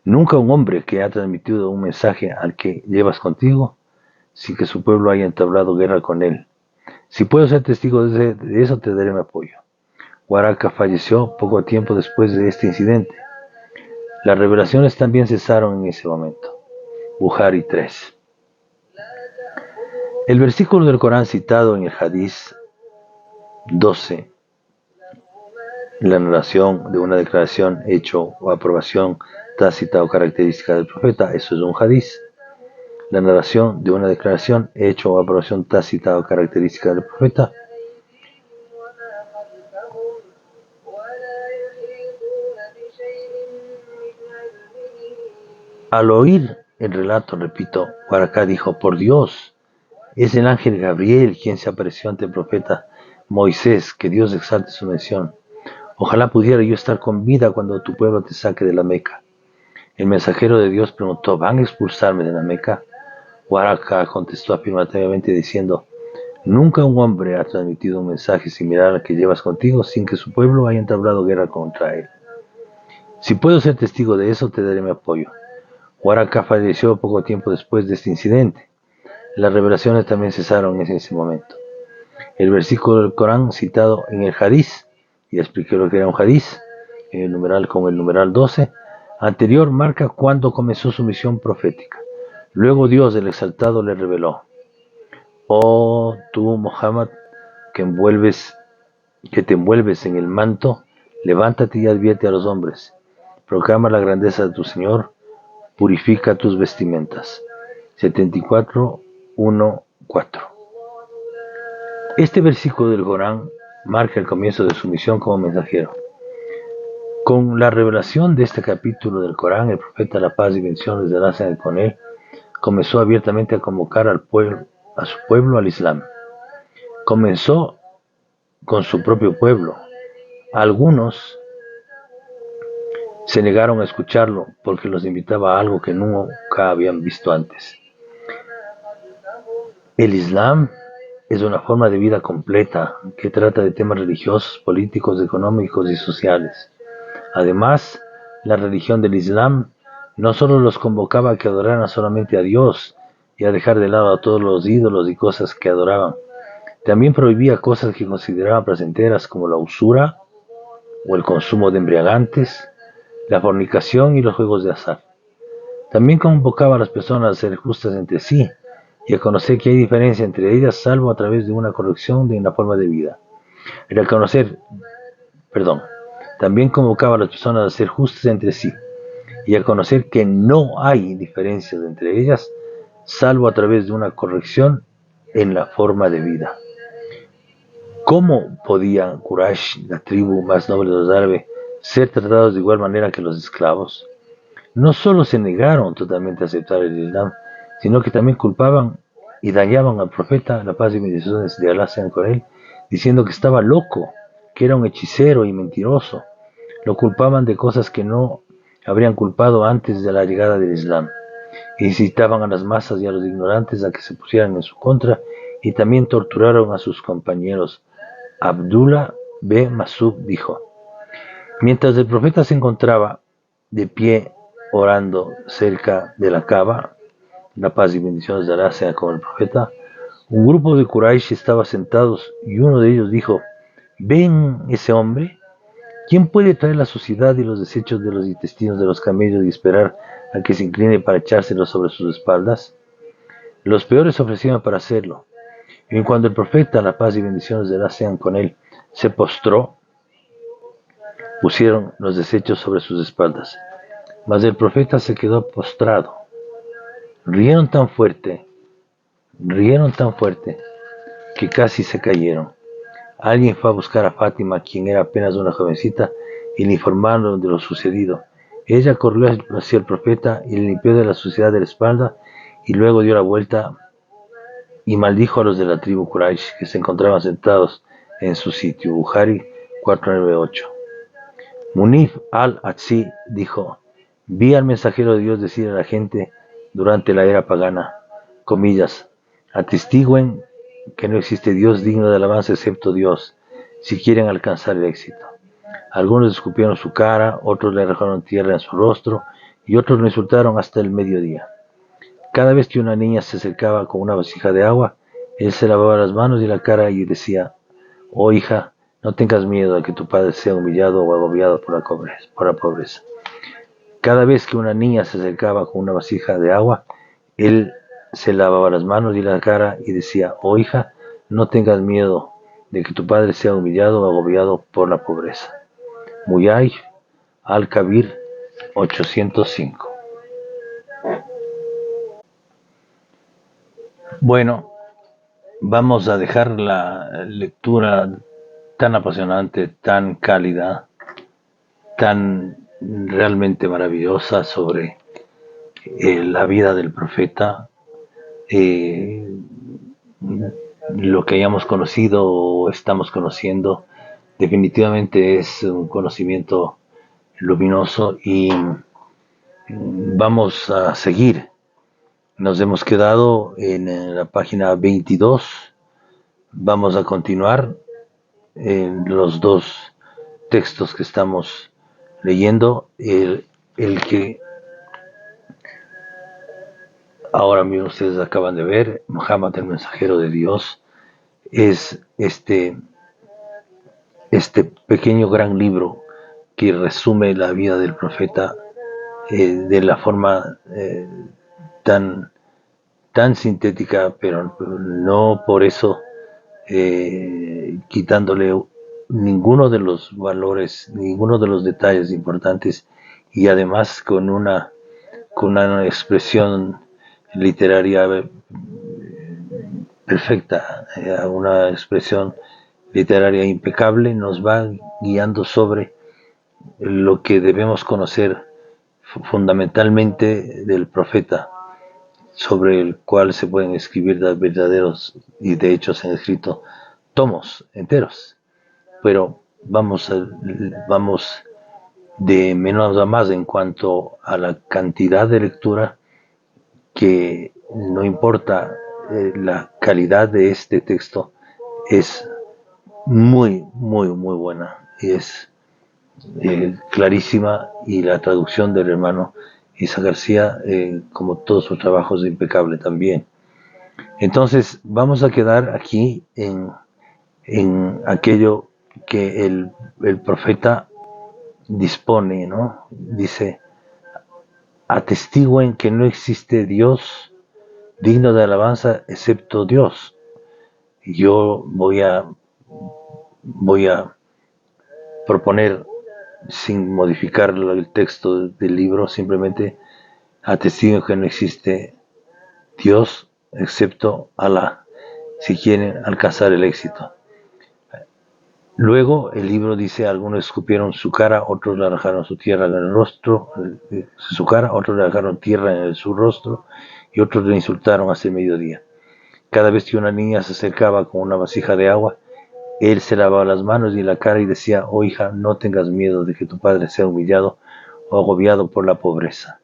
Nunca un hombre que ha transmitido un mensaje al que llevas contigo, sin que su pueblo haya entablado guerra con él. Si puedo ser testigo de eso, te daré mi apoyo. Waraka falleció poco tiempo después de este incidente. Las revelaciones también cesaron en ese momento. Bukhari 3. El versículo del Corán citado en el Hadith 12, la narración de una declaración, hecho o aprobación tácita o característica del profeta, eso es un Hadith. La narración de una declaración, hecho o aprobación tácita o característica del profeta. Al oír el relato, repito, Waraka dijo: por Dios, es el ángel Gabriel quien se apareció ante el profeta Moisés, que Dios exalte su mención. Ojalá pudiera yo estar con vida cuando tu pueblo te saque de la Meca. El mensajero de Dios preguntó: ¿van a expulsarme de la Meca? Waraka contestó afirmativamente diciendo: nunca un hombre ha transmitido un mensaje similar al que llevas contigo sin que su pueblo haya entablado guerra contra él. Si puedo ser testigo de eso, te daré mi apoyo. Waraka falleció poco tiempo después de este incidente. Las revelaciones también cesaron en ese momento. El versículo del Corán citado en el Hadith, y expliqué lo que era un Hadith, en el numeral con el numeral 12, anterior, marca cuándo comenzó su misión profética. Luego Dios, el exaltado, le reveló: oh tú, Muhammad, que te envuelves en el manto, levántate y advierte a los hombres, proclama la grandeza de tu Señor, purifica tus vestimentas. 74, 1, 4. Este versículo del Corán marca el comienzo de su misión como mensajero. Con la revelación de este capítulo del Corán, el profeta, la paz y bendiciones de Allah sean con él, comenzó abiertamente a convocar a su pueblo al Islam. Comenzó con su propio pueblo. Algunos se negaron a escucharlo porque los invitaba a algo que nunca habían visto antes. El Islam es una forma de vida completa que trata de temas religiosos, políticos, económicos y sociales. Además, la religión del Islam no solo los convocaba a que adoraran solamente a Dios y a dejar de lado a todos los ídolos y cosas que adoraban, también prohibía cosas que consideraban placenteras como la usura o el consumo de embriagantes, la fornicación y los juegos de azar. También convocaba a las personas a ser justas entre sí y a conocer que hay diferencia entre ellas salvo a través de una corrección de una forma de vida. También convocaba a las personas a ser justas entre sí y a conocer que no hay diferencias entre ellas salvo a través de una corrección en la forma de vida. ¿Cómo podía Quraysh, la tribu más noble de los árabes, ser tratados de igual manera que los esclavos? No solo se negaron totalmente a aceptar el Islam, sino que también culpaban y dañaban al profeta, la paz y bendiciones de Alá sean con él, diciendo que estaba loco, que era un hechicero y mentiroso. Lo culpaban de cosas que no habrían culpado antes de la llegada del Islam. Incitaban a las masas y a los ignorantes a que se pusieran en su contra y también torturaron a sus compañeros. Abdullah b. Masud dijo: mientras el profeta se encontraba de pie orando cerca de la Kaaba, la paz y bendiciones de Alá sea con el profeta, un grupo de Quraysh estaba sentados y uno de ellos dijo: ¿ven ese hombre? ¿Quién puede traer la suciedad y los desechos de los intestinos de los camellos y esperar a que se incline para echárselos sobre sus espaldas? Los peores ofrecieron para hacerlo. Y cuando el profeta, la paz y bendiciones de Alá sean con él, se postró, pusieron los desechos sobre sus espaldas. Mas el profeta se quedó postrado. Rieron tan fuerte, que casi se cayeron. Alguien fue a buscar a Fátima, quien era apenas una jovencita, y le informaron de lo sucedido. Ella corrió hacia el profeta y le limpió de la suciedad de la espalda, y luego dio la vuelta y maldijo a los de la tribu Quraysh, que se encontraban sentados en su sitio. Bukhari 498. Munif al-Atsi dijo: vi al mensajero de Dios decir a la gente durante la era pagana, comillas, atestiguen que no existe Dios digno de alabanza excepto Dios, si quieren alcanzar el éxito. Algunos escupieron su cara, otros le arrojaron tierra en su rostro y otros lo insultaron hasta el mediodía. Cada vez que una niña se acercaba con una vasija de agua, él se lavaba las manos y la cara y decía: oh hija, no tengas miedo a que tu padre sea humillado o agobiado por la pobreza. Cada vez que una niña se acercaba con una vasija de agua, él se lavaba las manos y la cara y decía: oh hija, no tengas miedo de que tu padre sea humillado o agobiado por la pobreza. Muyay al-Kabir 805. Bueno, vamos a dejar la lectura tan apasionante, tan cálida, tan realmente maravillosa sobre la vida del profeta, lo que hayamos conocido o estamos conociendo, definitivamente es un conocimiento luminoso y vamos a seguir. Nos hemos quedado en la página 22, vamos a continuar en los dos textos que estamos leyendo, el que ahora mismo ustedes acaban de ver, Muhammad, el mensajero de Dios, es este pequeño gran libro que resume la vida del profeta de la forma tan sintética, pero no por eso quitándole ninguno de los valores, ninguno de los detalles importantes, y además con una expresión literaria perfecta, una expresión literaria impecable, nos va guiando sobre lo que debemos conocer fundamentalmente del profeta, sobre el cual se pueden escribir verdaderos, y de hecho se han escrito tomos enteros, pero vamos de menos a más en cuanto a la cantidad de lectura, que no importa la calidad de este texto, es muy buena, y es clarísima, y la traducción del hermano Isa García, como todos sus trabajos, es impecable también. Entonces vamos a quedar aquí en aquello que el profeta dispone, ¿no? Dice: atestiguen que no existe Dios digno de alabanza excepto Dios. Yo voy a proponer, sin modificar el texto del libro, simplemente: atestiguen que no existe Dios excepto Alá, si quieren alcanzar el éxito. Luego el libro dice, algunos escupieron su cara, otros le arrojaron su tierra en el rostro, su cara, otros le arrojaron tierra en su rostro y otros le insultaron hasta el mediodía. Cada vez que una niña se acercaba con una vasija de agua, él se lavaba las manos y la cara y decía, oh hija, no tengas miedo de que tu padre sea humillado o agobiado por la pobreza.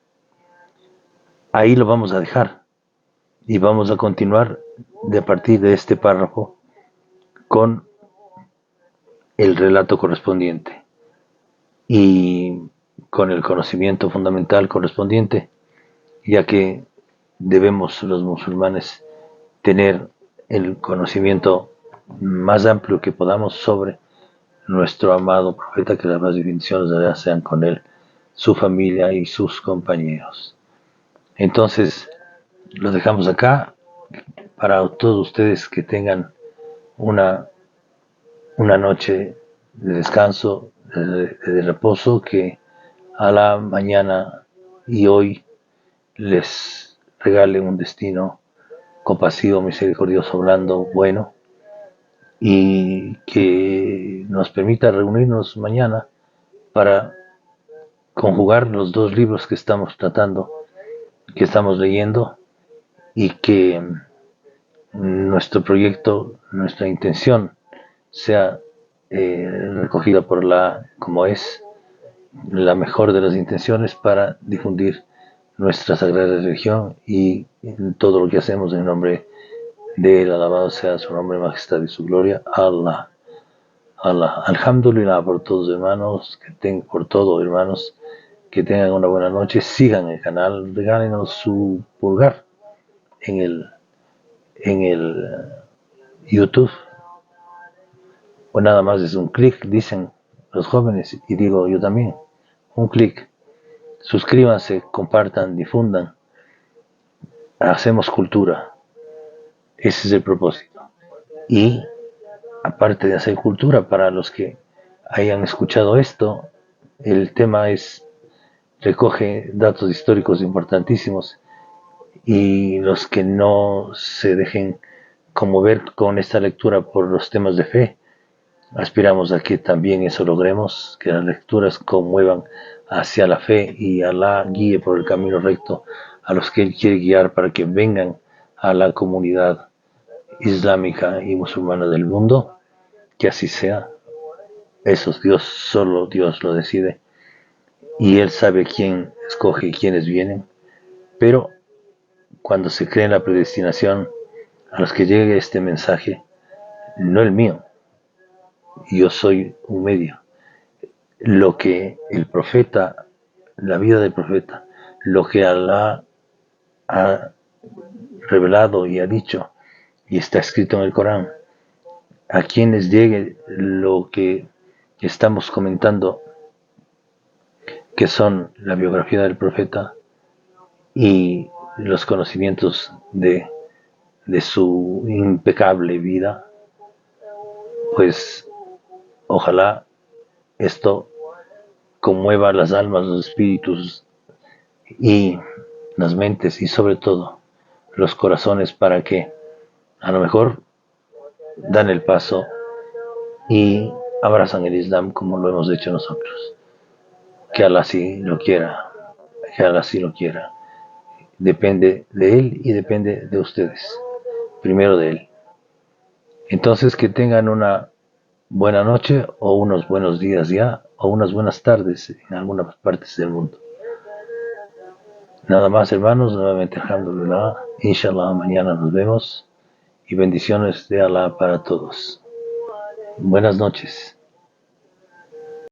Ahí lo vamos a dejar y vamos a continuar de partir de este párrafo con el relato correspondiente y con el conocimiento fundamental correspondiente, ya que debemos los musulmanes tener el conocimiento más amplio que podamos sobre nuestro amado profeta, que las bendiciones de Dios sean con él, su familia y sus compañeros. Entonces, lo dejamos acá para todos ustedes que tengan una, una noche de descanso, de reposo, que a la mañana y hoy les regale un destino compasivo, misericordioso, blando, bueno, y que nos permita reunirnos mañana para conjugar los dos libros que estamos tratando, que estamos leyendo, y que nuestro proyecto, nuestra intención sea recogida por como es, la mejor de las intenciones para difundir nuestra sagrada religión y todo lo que hacemos en nombre de él, alabado sea su nombre, majestad y su gloria, Allah. Allah. Alhamdulillah por todos hermanos, por todo hermanos, que tengan una buena noche, sigan el canal, regálenos su pulgar en el YouTube, o nada más es un clic, dicen los jóvenes, y digo yo también, un clic. Suscríbanse, compartan, difundan, hacemos cultura, ese es el propósito. Y aparte de hacer cultura, para los que hayan escuchado esto, el tema recoge datos históricos importantísimos, y los que no se dejen conmover con esta lectura por los temas de fe, aspiramos a que también eso logremos, que las lecturas conmuevan hacia la fe y Alá guíe por el camino recto a los que Él quiere guiar para que vengan a la comunidad islámica y musulmana del mundo. Que así sea. Eso es Dios, solo Dios lo decide. Y Él sabe quién escoge y quiénes vienen. Pero cuando se cree en la predestinación, a los que llegue este mensaje, no el mío, yo soy un medio. Lo que el profeta, la vida del profeta, lo que Alá ha revelado y ha dicho, y está escrito en el Corán, a quienes llegue lo que estamos comentando, que son la biografía del profeta y los conocimientos de su impecable vida, pues ojalá esto conmueva las almas, los espíritus y las mentes, y sobre todo los corazones, para que a lo mejor dan el paso y abrazan el Islam como lo hemos hecho nosotros. Que Alá sí lo quiera, que Alá sí lo quiera. Depende de Él y depende de ustedes. Primero de Él. Entonces, que tengan una buena noche o unos buenos días ya, o unas buenas tardes en algunas partes del mundo. Nada más, hermanos, nuevamente alhamdulillah, inshallah, mañana nos vemos, y bendiciones de Allah para todos. Buenas noches.